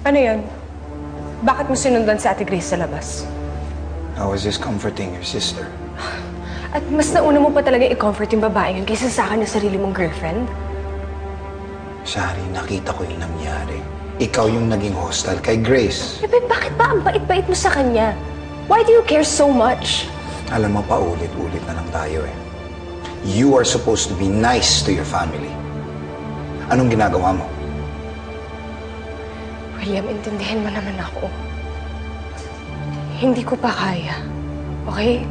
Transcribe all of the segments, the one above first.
Ano yan? Bakit mo sinundan si Ate Grace sa labas? I was just comforting your sister. At mas nauna mo pa talaga i-comfort yung babae yun kaysa sa akin na sarili mong girlfriend? Shari, nakita ko yung nangyari. Ikaw yung naging hostile kay Grace. Eh, bakit ba ang bait-bait mo sa kanya? Why do you care so much? Alam mo, paulit-ulit na lang tayo eh. You are supposed to be nice to your family. Anong ginagawa mo? William, intindihin mo naman ako. Hindi ko pa kaya. Okay?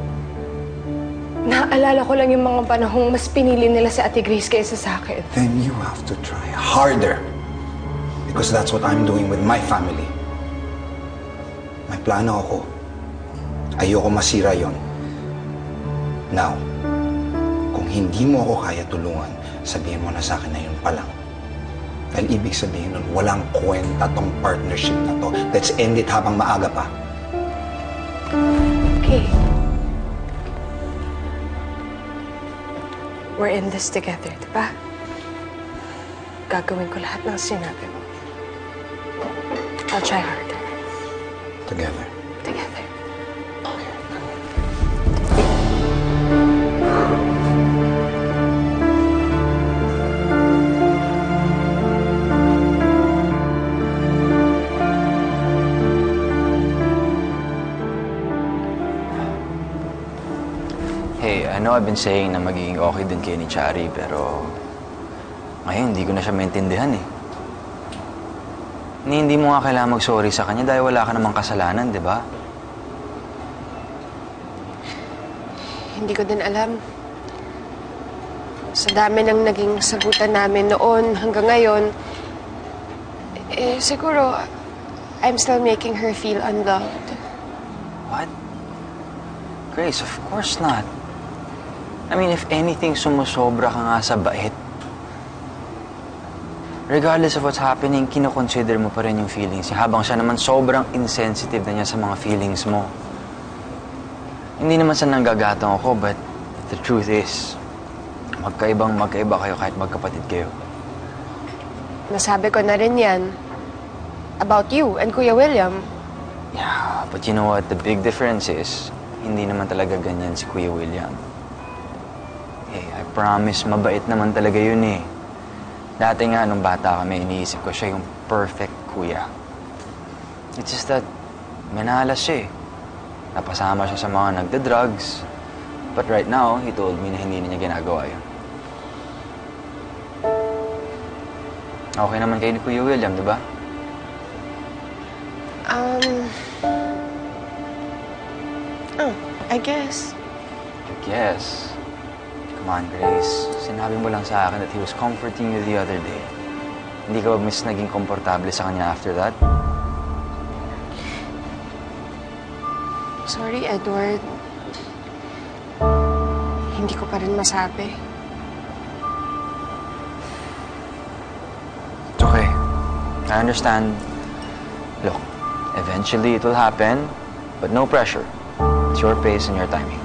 Naaalala ko lang yung mga panahong mas pinili nila si Ate Grace kaysa sa akin. Then you have to try harder. Because that's what I'm doing with my family. May plano ako. Ayoko masira yon. Now, kung hindi mo ako kaya tulungan, sabihin mo na sa akin na yun pa lang. Dahil ibig sabihin nun, walang kwenta tong partnership na to. Let's end it habang maaga pa. Okay. We're in this together, di ba? Gagawin ko lahat ng sinabi mo. I'll try harder. Together. Together. Hey, I know I've been saying na magiging okay din kayo ni Chari, pero ngayon hindi ko na siya maintindihan eh. Hindi mo nga kailangan mag-sorry sa kanya dahil wala ka namang kasalanan, di ba? Hindi ko din alam. Sa dami ng naging sagutan namin noon hanggang ngayon, siguro I'm still making her feel unloved. What? Grace, of course not. I mean, if anything, sumusobra ka nga sa bait. Regardless of what's happening, kinoconsider mo pa rin yung feelings niya. Habang siya naman sobrang insensitive na niya sa mga feelings mo. Hindi naman sa nanggagatong ako, but the truth is, magkaiba kayo kahit magkapatid kayo. Nasabi ko na rin yan about you and Kuya William. Yeah, but you know what? The big difference is, hindi naman talaga ganyan si Kuya William. Hey, I promise, mabait naman talaga yun eh. Dati nga, nung bata kami, iniisip ko siya yung perfect kuya. It's just that, minalas siya eh. Napasama siya sa mga nagda-drugs. But right now, he told me na hindi na niya ginagawa yun. Okay naman kayo ni Kuya William, di ba? I guess. I guess. Come on, Grace. Sinabi mo lang sa akin that he was comforting you the other day. Hindi ka ba miss naging komportable sa kanya after that? Sorry, Edward. Hindi ko pa rin masabi. It's okay. I understand. Look, eventually it will happen, but no pressure. It's your pace and your timing.